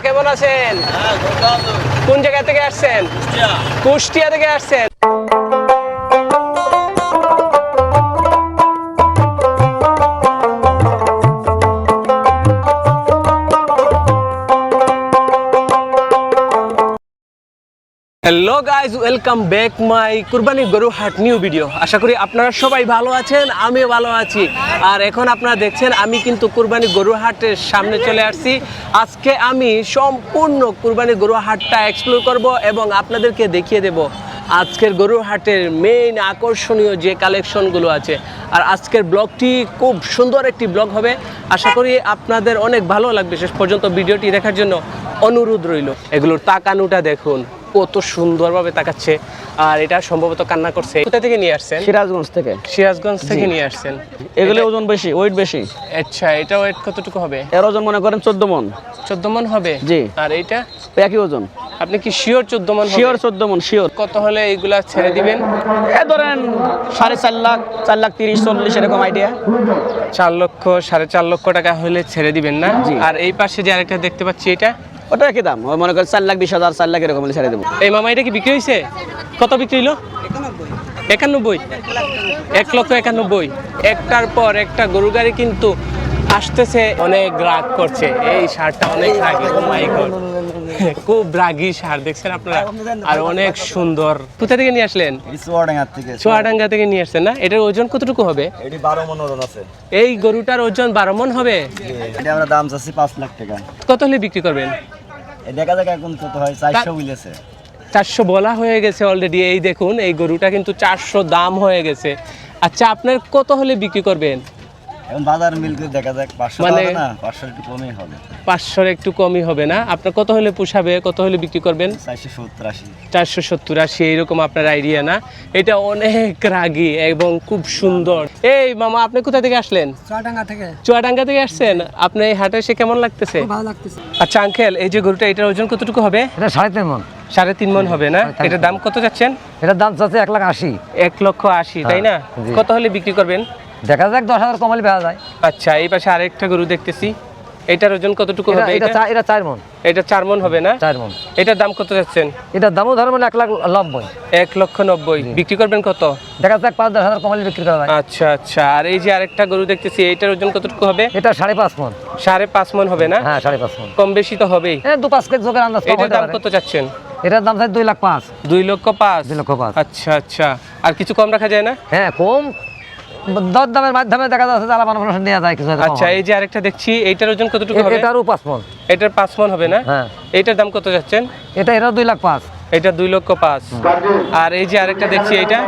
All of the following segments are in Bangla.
কেমন আছেন? কোন জায়গা থেকে আসছেন? কুষ্টিয়া থেকে আসছেন। Hello guys, welcome back my কুরবানি গরু হাট নিউ ভিডিও। আশা করি আপনারা সবাই ভালো আছেন, আমিও ভালো আছি। আর এখন আপনারা দেখছেন আমি কিন্তু কুরবানি গরু হাটের সামনে চলে আসছি। আজকে আমি সম্পূর্ণ কুরবানি গরু হাটটা এক্সপ্লোর করব এবং আপনাদেরকে দেখিয়ে দেব আজকের গরু হাটের মেইন আকর্ষণীয় যে কালেকশনগুলো আছে। আর আজকের ব্লগটি খুব সুন্দর একটি ব্লগ হবে, আশা করি আপনাদের অনেক ভালো লাগবে। শেষ পর্যন্ত ভিডিওটি দেখার জন্য অনুরোধ রইল। এগুলোর তাকানোটা দেখুন, কত সুন্দরভাবে তাকাচ্ছে। আর এটা সম্ভবত কান্না করছে। কোথা থেকে নিয়ে আসছেন? সিরাজগঞ্জ থেকে। সিরাজগঞ্জ থেকে নিয়ে আসছেন। এগুলো ওজন বেশি, ওয়েট বেশি। আচ্ছা, এটা ওয়েট কতটুকু হবে? এর ওজন মনে করেন 14 মণ। 14 মণ হবে? জি। আর এইটা একই ওজন। আপনি কি শিওর 14 মণ হবে? শিওর 14 মণ, শিওর। কত হলে এইগুলা ছেড়ে দিবেন? এ ধরেন 4.5 লাখ, 4 লাখ 30-40 এরকম আইডিয়া। 4 লক্ষ 4.5 লক্ষ টাকা হলে ছেড়ে দিবেন না? জি। আর এই পাশে যে আরেকটা দেখতে পাচ্ছি, এটা ওটা একই দাম। ওই মনে করেন 4 লাখ 20,000, 4 লাখ এরকম হলে ছেড়ে দেবো। এই মামা, এটা কি বিক্রি হয়েছে? কত বিক্রি হলো? 91। 1,91,000। একটার পর একটা গরু গাড়ি কিন্তু আসতেছে। অনেক রাগ করছে, এই সারটা অনেক রাগী। ও মাই গড, খুব রাগী সার দেখছেন আপনারা। আর অনেক সুন্দর। কোথা থেকে নিয়ে আসলেন? চুয়াডাঙ্গা থেকে নিয়ে আসছেন না? এটার ওজন কতটুকু হবে? এটি 12 মণ ওজন আছে। এই গরুটার ওজন 12 মণ হবে। এটা আমরা দাম চাচ্ছি 5 লাখ টাকা। কত হলে বিক্রি করবেন? এই দেখা যাক এখন কত হয়। 400 বলেছে। 400 বলা হয়ে গেছে অলরেডি। এই দেখুন, এই গরুটা কিন্তু 400 দাম হয়ে গেছে। আচ্ছা, আপনার কত হলে বিক্রি করবেন? এখন বাজার মিল করে দেখা যাক। 500 মানে হবে না, 500 একটু কমই হবে। 500 একটু কমই হবে না? আপনার কত হলে পোষাবে? কত হলে বিক্রি করবেন? 470-80। 470-80 এইরকম আপনার আইডিয়া না? এটা অনেক রাগী এবং খুব সুন্দর। এই মামা, আপনি কোথা থেকে আসলেন? চুয়াডাঙ্গা থেকে আসছেন। আপনি এই হাটে এসে কেমন লাগতেছে? ভালো লাগতেছে। আচ্ছা আঙ্কেল, এই যে গরুটা, এটার ওজন কতটুকু হবে? এটা 3.5 মণ। 3.5 মণ হবে না? এটার দাম কত যাচ্ছেন? এটার দাম চাচ্ছে 1,80,000। 1,80,000, তাই না? জি। কত হলে বিক্রি করবেন? দেখা যাক 10,000 কমালে পাওয়া যায়। আচ্ছা, এই পাশে আরেকটা গরু দেখতেছি। এটার ওজন কতটুকু হবে? এটা 4 মণ। এটা 4 মণ হবে না? 4 মণ। এটার দাম কত যাচ্ছেন? এটার দামও ধরো 1,90,000। 1,90,000। বিক্রি করবেন কত? দেখা যাক 5-10,000 কমালে বিক্রি করা যায়। আচ্ছা আচ্ছা। আর এই যে আরেকটা গরু দেখতেছি, এইটার ওজন কতটুকু হবে? এটা 5.5 মণ। 5.5 মণ হবে না? হ্যাঁ, 5.5 মণ। কম বেশি তো হবেই। 2-5 কেজি জোগাড় আন্দাজ কম এটার হতে দাম পারে। কত যাচ্ছেন? এটার দাম চাই 2,05,000। 2,05,000। 2,05,000। আচ্ছা আচ্ছা। আর কিছু কম রাখা যায় না? হ্যাঁ, কম দর দামের মাধ্যমে দেখা যাচ্ছে যে আলাপ আলোচনা নেওয়া যায় কিছু। আচ্ছা, এই যে আরেকটা দেখছি, এইটার ওজন কতটুকু হবে? এটারও 5 মণ। এটার 5 মণ হবে না? হ্যাঁ। এইটার দাম কত যাচ্ছেন? এটা 2,05,000। এটা 2,05,000। আর এই যে আরেকটা দেখছি, এইটা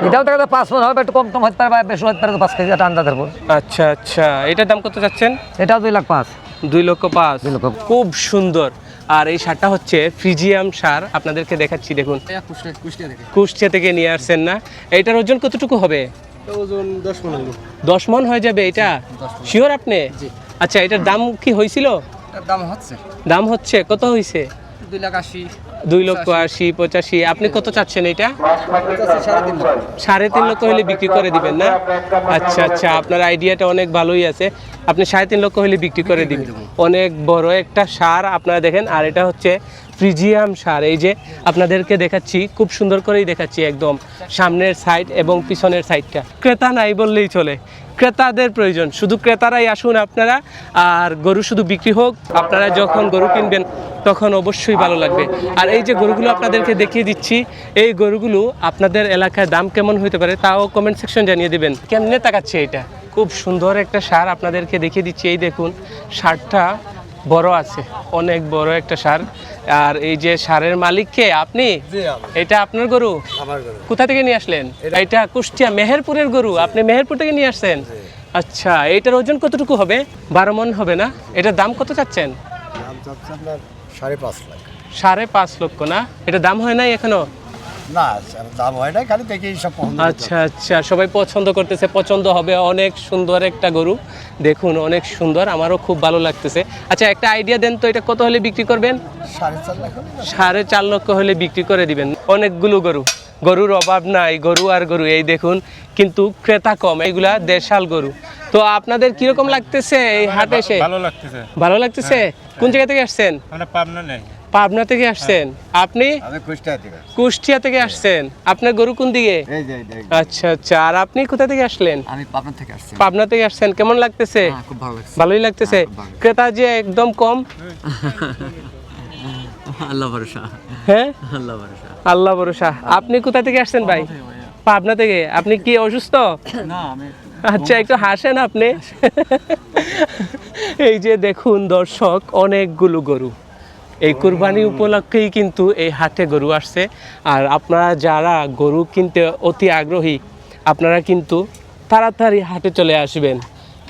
এটাও দেখা যায় 5 মণ হবে, একটু কম হতে পারে বা বেশি হতে পারে, 5 কেজি একটা আন্দাজের উপর। আচ্ছা আচ্ছা। এটার দাম কত যাচ্ছেন? এটাও 2,05,000। 2,05,000। 2,05,000। খুব সুন্দর। আর এই সারটা হচ্ছে ফ্রিজিয়াম সার, আপনাদেরকে দেখাচ্ছি দেখুন। কুষ্টিয়া থেকে নিয়ে আসছেন না? এটার ওজন কতটুকু হবে? ওজন 10 মণ হলো। 10 মণ হয়ে যাবে এটা? শিওর আপনি? আচ্ছা, এটার দাম কি হয়েছিল? দাম হচ্ছে কত হয়েছে? 2,80,000। 2,80,000, 85,000। আপনি কত চাচ্ছেন এটা? 3.5 লক্ষ হলে বিক্রি করে দিবেন না? আচ্ছা আচ্ছা, আপনার আইডিয়াটা অনেক ভালোই আছে। আপনি 3.5 লক্ষ হলে বিক্রি করে দিবেন। অনেক বড় একটা সার আপনারা দেখেন। আর এটা হচ্ছে ফ্রিজিয়াম সার। এই যে আপনাদেরকে দেখাচ্ছি, খুব সুন্দর করেই দেখাচ্ছি, একদম সামনের সাইড এবং পিছনের সাইডটা। ক্রেতা নাই বললেই চলে, ক্রেতাদের প্রয়োজন। শুধু ক্রেতারাই আসুন আপনারা। আর গরু শুধু বিক্রি হোক, আপনারা যখন গরু কিনবেন তখন অবশ্যই ভালো লাগবে। আর এই যে গরুগুলো আপনাদেরকে দেখিয়ে দিচ্ছি, এই গরুগুলো আপনাদের এলাকায় দাম কেমন হতে পারে তাও কমেন্ট সেকশন জানিয়ে দিবেন। কেমনে তাকাচ্ছে এটা? খুব সুন্দর একটা সার আপনাদেরকে দেখিয়ে দিচ্ছি। এই দেখুন, সারটা বড় আছে, অনেক বড় একটা সার। আর এই যে সারের মালিক কে? আপনি? এটা আপনার গরু? আমার গরু। কোথা থেকে নিয়ে আসলেন? এটা কুষ্টিয়া মেহেরপুরের গরু। আপনি মেহেরপুর থেকে নিয়ে আসছেন? আচ্ছা, এটার ওজন কতটুকু হবে? 12 মণ হবে না? এটার দাম কত চাচ্ছেন? দাম চাচ্ছি আপনার 5.5 লাখ। 5.5 লক্ষ না? এটা দাম হয় নাই এখনো? না, দাম হয় না, খালি দেখি সব পছন্দ। আচ্ছা আচ্ছা, সবাই পছন্দ করতেছে, পছন্দ হবে। অনেক সুন্দর একটা গরু, দেখুন অনেক সুন্দর, আমারও খুব ভালো লাগতেছে। আচ্ছা, একটা আইডিয়া দেন তো, এটা কত হলে বিক্রি করবেন? 4.5 লাখ। 4.5 লক্ষ হলে বিক্রি করে দিবেন। অনেকগুলো গরু, গরুর অভাব নাই, গরু আর গরু। এই দেখুন, কিন্তু ক্রেতা কম। এইগুলা দেশাল গরু। তো আপনাদের কিরকম লাগতেছে এই হাটে এসে? ভালো লাগতেছে। ভালো লাগতেছে। কোন জায়গা থেকে আসছেন? আমরা পাবনা নেই। পাবনা থেকে আসছেন। আপনি? আমি কুষ্টিয়া থেকে। কুষ্টিয়া থেকে আসছেন। আপনার গরু কোন দিকে? এই যে আচ্ছা আচ্ছা। আর আপনি কোথা থেকে আসলেন? আমি পাবনা থেকে আসছি। পাবনা থেকে আসছেন। কেমন লাগতেছে? খুব ভালো লাগছে। ভালোই লাগতেছে। ক্রেতা যে একদম কম। আল্লাহ ভরসা। হ্যাঁ, আল্লাহ ভরসা। আল্লাহ ভরসা। আপনি কোথা থেকে আসছেন ভাই? পাবনা থেকে। আপনি কি অসুস্থ? না আমি আচ্ছা, একটু হাসেন আপনি। এই যে দেখুন দর্শক, অনেকগুলো গরু এই কুরবানি উপলক্ষেই কিন্তু এই হাটে গরু আসছে। আর আপনারা যারা গরু কিনতে অতি আগ্রহী, আপনারা কিন্তু তাড়াতাড়ি হাটে চলে আসবেন,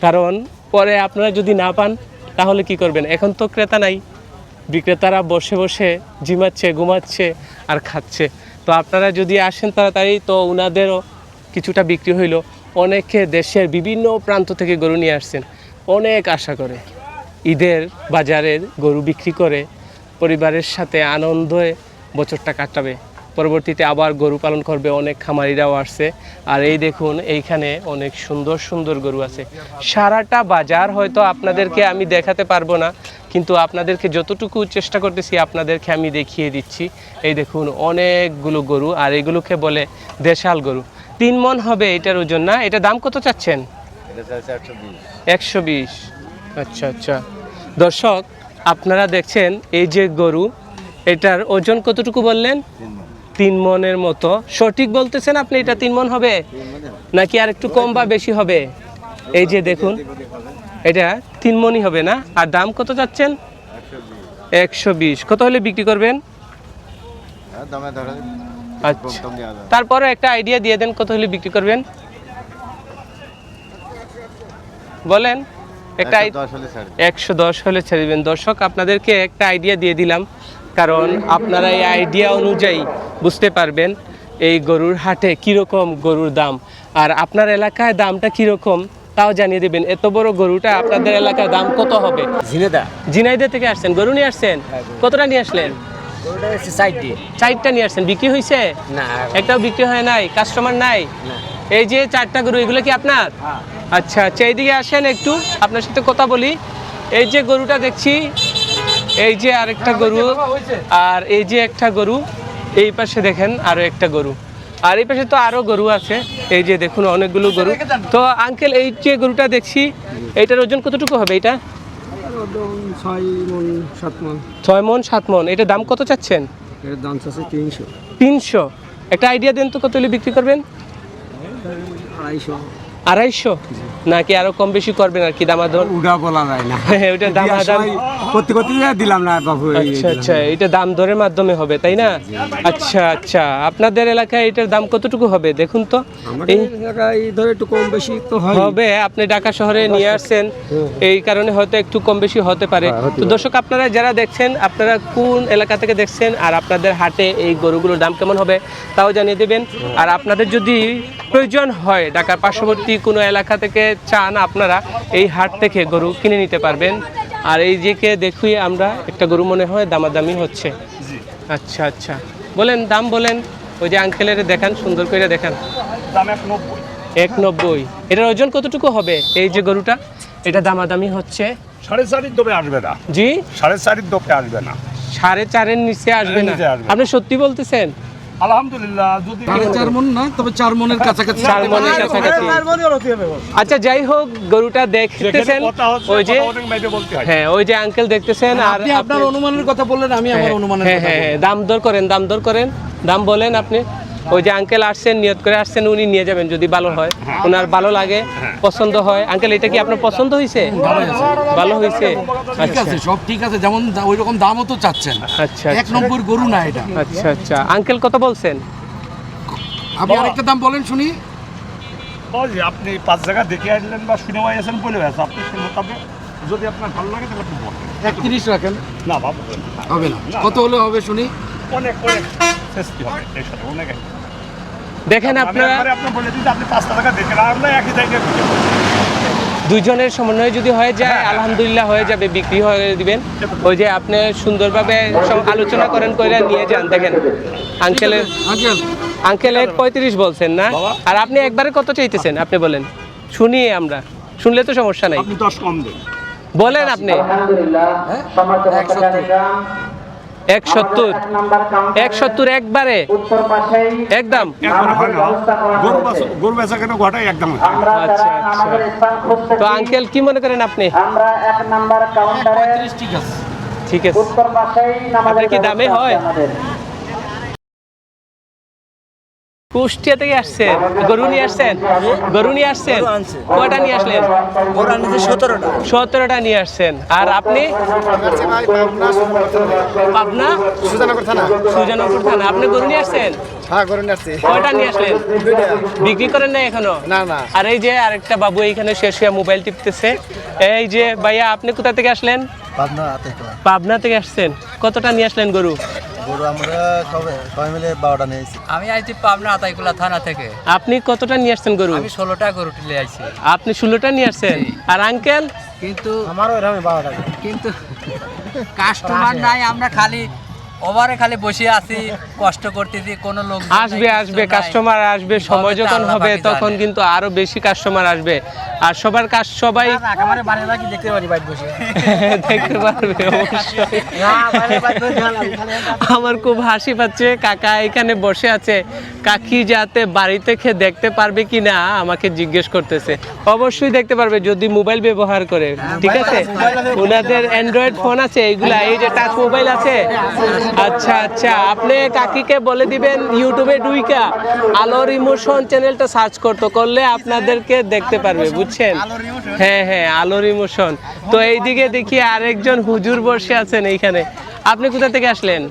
কারণ পরে আপনারা যদি না পান তাহলে কি করবেন? এখন তো ক্রেতা নাই, বিক্রেতারা বসে বসে ঝিমাচ্ছে, ঘুমাচ্ছে আর খাচ্ছে। তো আপনারা যদি আসেন তাড়াতাড়ি, তো ওনাদেরও কিছুটা বিক্রি হইলো। অনেকে দেশের বিভিন্ন প্রান্ত থেকে গরু নিয়ে আসছেন, অনেক আশা করে ঈদের বাজারের গরু বিক্রি করে পরিবারের সাথে আনন্দে বছরটা কাটাবে, পরবর্তীতে আবার গরু পালন করবে। অনেক খামারিরাও আসছে। আর এই দেখুন, এইখানে অনেক সুন্দর সুন্দর গরু আছে। সারাটা বাজার হয়তো আপনাদেরকে আমি দেখাতে পারবো না, কিন্তু আপনাদেরকে যতটুকু চেষ্টা করতেছি আপনাদেরকে আমি দেখিয়ে দিচ্ছি। এই দেখুন অনেকগুলো গরু, আর এগুলোকে বলে দেশাল গরু। 3 মণ হবে এটার ওজন না? এটা দাম কত চাচ্ছেন? 120। আচ্ছা আচ্ছা। দর্শক আপনারা দেখছেন এই যে গরু, এটার ওজন কতটুকু বললেন? 3 মণের মতো। সঠিক বলতেছেন আপনি? এটা 3 মণ হবে নাকি আর একটু কম বা বেশি হবে? এই যে দেখুন, এটা 3 মণই হবে না? আর দাম কত চাচ্ছেন? 120। কত হলে বিক্রি করবেন? আচ্ছা, তারপরে একটা আইডিয়া দিয়ে দেন, কত হলে বিক্রি করবেন বলেন। একটা 110 হলে ছেড়ে দেবেন। দর্শক আপনাদেরকে একটা আইডিয়া দিয়ে দিলাম, কারণ আপনারা এই আইডিয়া অনুযায়ী বুঝতে পারবেন এই গরুর হাটে কীরকম গরুর দাম, আর আপনার এলাকায় দামটা কীরকম তাও জানিয়ে দেবেন। এত বড় গরুটা আপনাদের এলাকায় দাম কত হবে? ঝিনাইদহ থেকে আসছেন, গরু নিয়ে আসছেন। কতটা নিয়ে আসলেন? 4টা নিয়ে আসছেন। বিক্রি হয়েছে? একটাও বিক্রি হয় নাই? কাস্টমার নাই? এই যে 4টা গরু, এগুলো কি আপনার? আচ্ছা আচ্ছা, এইদিকে আসেন একটু, আপনার সাথে কথা বলি। এই যে গরুটা দেখছি, এই যে আরেকটা গরু, আর এই যে একটা গরু, এই পাশে দেখেন আরো একটা গরু, আর এই পাশে তো আরো গরু আছে। এই যে দেখুন অনেকগুলো গরু। তো আঙ্কেল, এই যে গরুটা দেখছি, এইটার ওজন কতটুকু হবে? এটা 6 মণ 7 মণ। এটার দাম কত চাচ্ছেন? এর দাম আছে 300। 300। একটা আইডিয়া দেন তো, কত হলে বিক্রি করবেন? 250। 250 নাকি আরো কম বেশি করবেন আর কি? দামাদর উড়া বলা যায় না। হ্যাঁ, ওইটা দামাদাম করতে দিলাম না বাবু। আচ্ছা আচ্ছা, এটা দাম দরের মাধ্যমে হবে তাই না? আচ্ছা আচ্ছা, আপনাদের এলাকায় এটার দাম কতটুকু হবে দেখুন তো? এই এই ধরে একটু কম বেশি তো হয়। হবে, আপনি ঢাকা শহরে নিয়ে আসছেন, এই কারণে হয়তো একটু কম বেশি হতে পারে। তো দর্শক আপনারা যারা দেখছেন, আপনারা কোন এলাকা থেকে দেখছেন, আর আপনাদের হাটে এই গরুগুলোর দাম কেমন হবে তাও জানিয়ে দেবেন। আর আপনাদের যদি প্রয়োজন হয়, ঢাকার পার্শ্ববর্তী কোনো এলাকা থেকে চান, আপনারা এই হাট থেকে গরু কিনে নিতে পারবেন। আর এই যে কে দেখি আমরা একটা গরু মনে হয় দামাদামি হচ্ছে। আচ্ছা আচ্ছা, বলেন দাম বলেন। ওই যে আঙ্কেলের দেখান, সুন্দর করে দেখান। দাম 190। 190। এটার ওজন কতটুকু হবে? এই যে গরুটা, এটা দামাদামি হচ্ছে 4.5 দোপে আসবে না। জি, 4.5 দোপে আসবে না। 4.5-এর নিচে আসবে না? নিচে আসবে না। আপনি সত্যি বলতেছেন? আলহামদুলিল্লাহ। যদি 4.5 মণ না, তবে 4 মণের কাছাকাছি। 4 মণের কাছাকাছি। আচ্ছা, যাই হোক, গরুটা দেখতেছেন, ওই যে হ্যাঁ, ওই যে আঙ্কেল দেখতেছেন। আর আপনি আপনার অনুমানের কথা বললেন, আমি আমার অনুমানের হ্যাঁ কথা হ্যাঁ বলবো। হ্যাঁ, দাম দর করেন, দাম দর করেন, দাম বলেন আপনি। ওই যে আঙ্কেল আসছেন, নিয়ত করে আসছেন, উনি নিয়ে যাবেন যদি ভালো হয়, ওনার ভালো লাগে, পছন্দ হয়। আঙ্কেল, এটা কি আপনার পছন্দ হয়েছে? ভালো হয়েছে। ঠিক আছে, সব ঠিক আছে, যেমন ওই রকম দামও তো চাচ্ছেন। আচ্ছা 1 নম্বর গরু না এটা। আচ্ছা আচ্ছা, আঙ্কেল কত বলছেন? আপনি আরেকটা দাম বলেন শুনি। ওই যে আপনি 5 জায়গা দেখে আসলেন বা শুনে আসেন বলে আছে, আপনি সেই মোতাবেক যদি আপনার ভালো লাগে তাহলে আপনি বলেন। 31 রাখেন। না বাবু, হবে না। কত হলে হবে শুনি? অনেক অনেক চেষ্টা হবে এই সাথে অনেক। দেখেন আপনারা, আপনি বলে দিন আপনি 5 টাকা দেখেন, আমরা একই জায়গায় দুইজনের সমন্বয় যদি হয়ে যায়, আলহামদুলিল্লাহ হয়ে যাবে, বিক্রি হয়ে দিবেন। ওই যে আপনি সুন্দরভাবে সব আলোচনা করেন, করে নিয়ে যান। দেখেন আঙ্কেলের, আঙ্কেল 35 বলছেন না? আর আপনি একবারে কত চাইতেছেন আপনি বলেন, শুনি আমরা। শুনলে তো সমস্যা নাই, আপনি 10 কম দেন। বলেন আপনি। 170 একবারে একদম। একবার হয় না, গরু বেচা কেন ঘটাই একদম হয়। আচ্ছা আচ্ছা। তো আঙ্কেল কি মনে করেন আপনি? 35 ঠিক আছে। ঠিক আছে, আপনার কি দামে হয়? কুষ্টিয়া থেকে আসছেন, গরু নিয়ে আসছেন? গরু নিয়ে আসছেন, কয়টা নিয়ে আসলেন? 17টা নিয়ে আসছেন। আর আপনি? পাবনা সুজানগর থানা। আপনি গরু নিয়ে আসছেন? কয়টা নিয়ে আসলেন? বিক্রি করেন না এখনো? না। আর এই যে আরেকটা বাবু এইখানে শেষ মোবাইল টিপতেছে। এই যে ভাইয়া, আপনি কোথা থেকে আসলেন? পাবনা থেকে আসছেন। কতটা নিয়ে আসলেন গরু? আমরা সবাই মিলে 12টা নিয়েছি। আমি আইছি পাবনা আতাইকুলা থানা থেকে। আপনি কতটা নিয়ে আসছেন গরু? আমি 16টা গরু তুলে আইছি। আপনি 16টা নিয়ে আসছেন। আর আঙ্কেল? কিন্তু আমারও এরকম 12টা। কিন্তু কাস্টমার নাই, আমরা খালি ওভারে খালি বসে আছি, কষ্ট করতেছি, কোনো লোক আসবে কাস্টমার আসবে, সময় যখন হবে তখন কিন্তু আরো বেশি কাস্টমার আসবে। আর সবার কাজ সবাই দেখতে পারি বাইরে বসে। দেখতে পারবে অবশ্যই। আমার খুব হাসি পাচ্ছে, কাকা এখানে বসে আছে, কাকি যাতে বাড়িতে খেয়ে দেখতে পারবে কি না আমাকে জিজ্ঞেস করতেছে। অবশ্যই দেখতে পারবে যদি মোবাইল ব্যবহার করে, ঠিক আছে? ওনাদের অ্যান্ড্রয়েড ফোন আছে, এইগুলা এই যে টাচ মোবাইল আছে। আচ্ছা আচ্ছা, আপনি কাকিকে বলে দিবেন ইউটিউবে ঢুইকা আলোর ইমোশন চ্যানেলটা সার্চ করলে আপনাদেরকে দেখতে পারবে, বুঝছেন? হ্যাঁ হ্যাঁ, আলোর ইমোশন। তো এইদিকে দেখি আরেকজন হুজুর বসে আছেন এইখানে। আপনি কোথা থেকে আসলেন?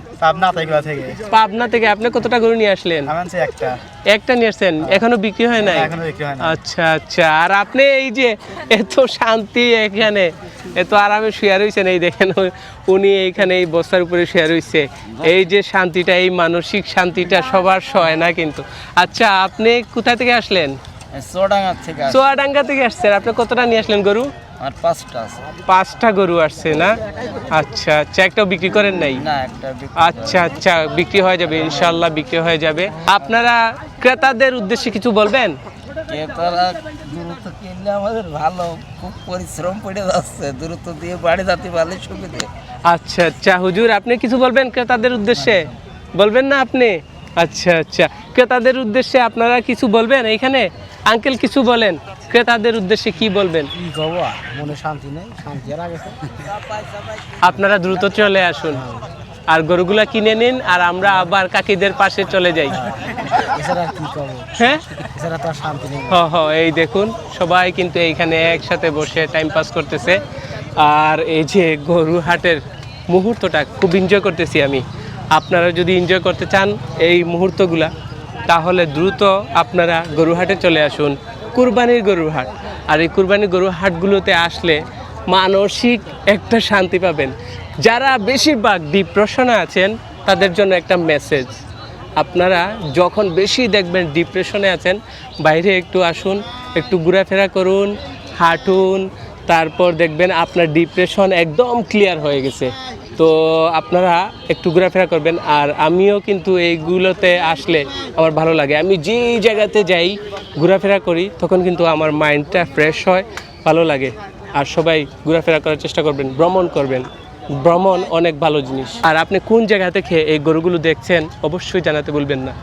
পাবনা থেকে। আপনি কতটা গরু নিয়ে আসলেন? একটা নিয়ে আসছেন, এখনো বিক্রি হয় নাই? আচ্ছা আচ্ছা। আর আপনি এই যে এত শান্তি এখানে, এত আরামে শুয়ে রয়েছেন, এই দেখেন উনি এইখানে এই বস্তার উপরে শুয়ে রয়েছে। এই যে শান্তিটা, এই মানসিক শান্তিটা সবার হয় না কিন্তু। আচ্ছা, আপনি কোথা থেকে আসলেন? চুয়াডাঙ্গা থেকে আসছেন। আপনি কতটা নিয়ে আসলেন গরু? আর 5টা আছে। 5টা গরু আসছে না? আচ্ছা আচ্ছা। একটাও বিক্রি করেন নাই? না, একটা আচ্ছা আচ্ছা, বিক্রি হয়ে যাবে ইনশাআল্লাহ, বিক্রি হয়ে যাবে। আপনারা ক্রেতাদের উদ্দেশ্যে কিছু বলবেন? ক্রেতারা দূরত্ব কিনলে আমাদের ভালো, খুব পরিশ্রম পড়ে যাচ্ছে, দূরত্ব দিয়ে বাড়ি যেতে পারলে সুবিধে। আচ্ছা আচ্ছা। হুজুর, আপনি কিছু বলবেন ক্রেতাদের উদ্দেশ্যে? বলবেন না আপনি? আচ্ছা আচ্ছা। ক্রেতাদের উদ্দেশ্যে আপনারা কিছু বলবেন এইখানে? আঙ্কেল কিছু বলেন, ক্রেতাদের উদ্দেশ্যে কি বলবেন? মনে শান্তি নেই, শান্তি আর আগে। আপনারা দ্রুত চলে আসুন আর গরুগুলা কিনে নিন, আর আমরা আবার কাকিদের পাশে চলে যাই। এছাড়া কি করবো? হ্যাঁ, এছাড়া তো আর শান্তি নেই। এই দেখুন সবাই কিন্তু এইখানে একসাথে বসে টাইম পাস করতেছে। আর এই যে গরু হাটের মুহূর্তটা খুব এনজয় করতেছি আমি। আপনারা যদি এনজয় করতে চান এই মুহূর্তগুলা, তাহলে দ্রুত আপনারা গরু হাটে চলে আসুন, কুরবানির গরুর হাট। আর এই কুরবানির গরুর হাটগুলোতে আসলে মানসিক একটা শান্তি পাবেন। যারা বেশিরভাগ ডিপ্রেশনে আছেন তাদের জন্য একটা মেসেজ, আপনারা যখন বেশি দেখবেন ডিপ্রেশনে আছেন, বাইরে একটু আসুন, একটু ঘোরাফেরা করুন, হাঁটুন, তারপর দেখবেন আপনার ডিপ্রেশন একদম ক্লিয়ার হয়ে গেছে। তো আপনারা একটু ঘোরাফেরা করবেন। আর আমিও কিন্তু এইগুলোতে আসলে আমার ভালো লাগে। আমি যেই জায়গাতে যাই, ঘোরাফেরা করি, তখন কিন্তু আমার মাইন্ডটা ফ্রেশ হয়, ভালো লাগে। আর সবাই ঘোরাফেরা করার চেষ্টা করবেন, ভ্রমণ করবেন। ভ্রমণ অনেক ভালো জিনিস। আর আপনি কোন জায়গা থেকে এই গরুগুলো দেখছেন অবশ্যই জানাতে ভুলবেন না।